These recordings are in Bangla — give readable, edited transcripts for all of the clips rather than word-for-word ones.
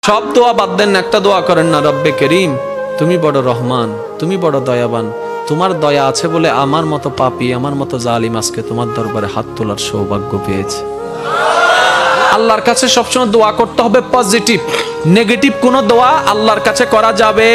সব দোয়া বাদ দেন, একটা দোয়া করেন না, রব্বে করিম তুমি বড় রহমান, তুমি বড় দয়াবান, তোমার দয়া আছে বলে আমার মতো পাপী, আমার মতো জালিম আজকে তোমার দরবারে হাত তোলার সৌভাগ্য পেয়েছে। আল্লাহর কাছে সবসময় দোয়া করতে হবে পজিটিভ, নেগেটিভ কোনো দোয়া আল্লাহর কাছে করা যাবে।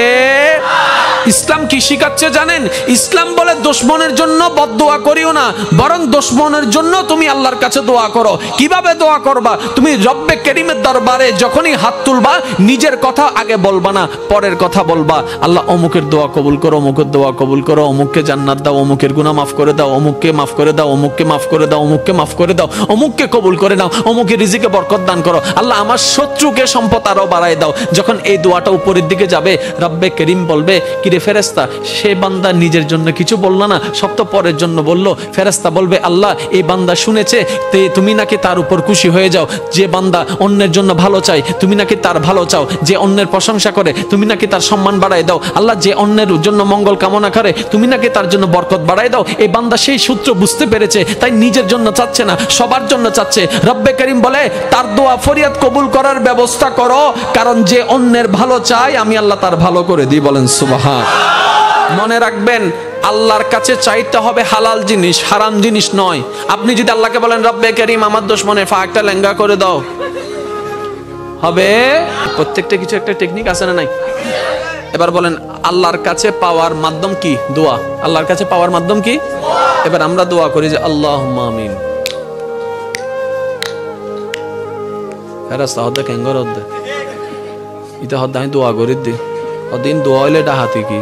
ইসলাম কি শিখাচ্ছে জানেন? ইসলাম বলে দুশমনের জন্য বদদোয়া করিও না, বরং দুশমনের জন্য তুমি আল্লাহর কাছে দোয়া করো। কিভাবে দোয়া করবা? তুমি রব্বে করিমের দরবারে যখনই হাত তুলবা, নিজের কথা আগে বলবা না, পরের কথা বলবা। আল্লাহ অমুকের দোয়া কবুল করো, অমুকের দোয়া কবুল করো, অমুককে জান্নাত দাও, অমুকের গুনাহ মাফ করে দাও, অমুককে মাফ করে দাও, অমুককে মাফ করে দাও, অমুককে মাফ করে দাও, অমুককে কবুল করে নাও, অমুকের রিজিকে বরকত দান করো। আল্লাহ আমার শত্রুকে সম্পদ আরো বাড়ায় দাও। যখন এই দোয়াটা উপরের দিকে যাবে, রব্বে করিম বলবে, কিরে ফেরেশতা, সে বান্দা নিজের জন্য কিছু বললো না, সব তো পরের জন্য বললো। ফেরেশতা বলবে, আল্লাহ এই বান্দা শুনেছে, তুমি নাকি তার উপর খুশি হয়ে যাও। যে বান্দা অন্যের জন্য ভালো চাই, তুমি নাকি তার ভালো চাও। যে অন্যের প্রশংসা করে, তুমি নাকি তার সম্মান বাড়ায় দাও। আল্লাহ যে অন্যের জন্য মঙ্গল কামনা করে, তুমি নাকি তার জন্য বরকত বাড়ায় দাও। এই বান্দা সেই সূত্র বুঝতে পেরেছে, তাই নিজের জন্য চাচ্ছে না, সবার জন্য চাচ্ছে। রব্বে করিম বলে, তার দোয়া ফরিয়াদ কবুল করার ব্যবস্থা করো, কারণ যে অন্যের ভালো চায় আমি আল্লাহ তার ভালো করে দিই। বলেন সুবহান। মনে রাখবেন, আল্লাহর কাছে চাইতে হবে হালাল জিনিস, হারাম জিনিস নয়। আপনি যদি আল্লাহকে বলেন, রব্বে করিম আমার দুশমনের ফাঁকটা লেঙ্গা করে দাও, হবে? প্রত্যেকটা কিছু একটা টেকনিক আছে না নাই? এবার বলেন, আল্লাহর কাছে পাওয়ার মাধ্যম কি? দোয়া। আল্লাহর কাছে পাওয়ার মাধ্যম কি? এবার আমরা দোয়া করি যে আল্লাহুম্মা আমিন। ফেরেশতা হদ্দে কেঙ্গর হদ্দে ইতা হদ্দে আমি দোয়া করি দি অদিন দোয়া হইলে ডাহাতি কি?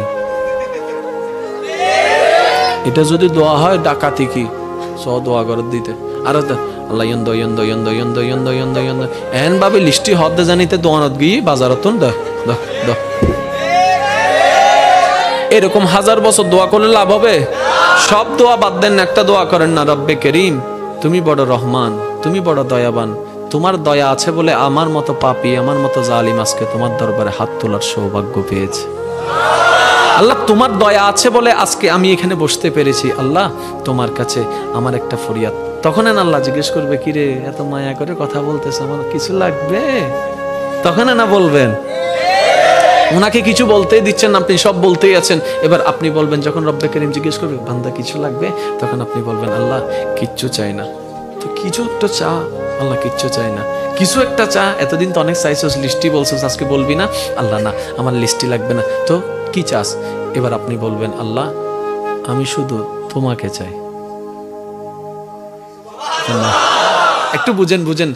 এটা যদি দোয়া হয় ডাকাতি কি? সব দোয়া করে দিতে। আর আল্লাহ ইয়ন্দ ইয়ন্দ ইয়ন্দ ইয়ন্দ ইয়ন্দ ইয়ন্দ ইয়ন্দ এন ভাবে লিস্টি হদ্দে জানিতে দোয়ানত গিয়ে বাজারতন দ দ দ এরকম হাজার বছর দোয়া করলে লাভ হবে? সব দোয়া বাদ দেন, একটা দোয়া করেন না, রব্বে করিম তুমি বড় রহমান, তুমি বড় দয়াবান, তোমার দয়া আছে বলে আমার মতো পাপী, আমার মতো জালিম আজকে তোমার দরবারে হাত তোলার সৌভাগ্য পেয়েছে। আল্লাহ তোমার দয়া আছে বলে আজকে আমি এখানে বসতে পেরেছি। আল্লাহ তোমার কাছে আমার একটা ফরিয়াদ। তখন আল্লাহ জিজ্ঞেস করবে, কিরে এত মায়া করে কথা বলতেছে, আমার কিছু লাগবে? তখন না বলবেন, ওনাকে কিছু বলতেই দিচ্ছেন না, আপনি সব বলতেই আছেন। এবার আপনি বলবেন, যখন রব্বে করিম জিজ্ঞেস করবে, বান্দা কিছু লাগবে, তখন আপনি বলবেন, আল্লাহ কিচ্ছু চাই না। তো কিছু একটা চা। আল্লাহ কিচ্ছু চাই না, কিছু একটা চা। এতদিন তো অনেক চাইছিস, লিস্টি বলছিস, আজকে বলবি না? আল্লাহ না, আমার লিস্টি লাগবে না, তো কি চাস? এবার আপনি বলবেন, আল্লাহ আমি শুধু তোমাকে চাই। একটু বুঝেন বুঝেন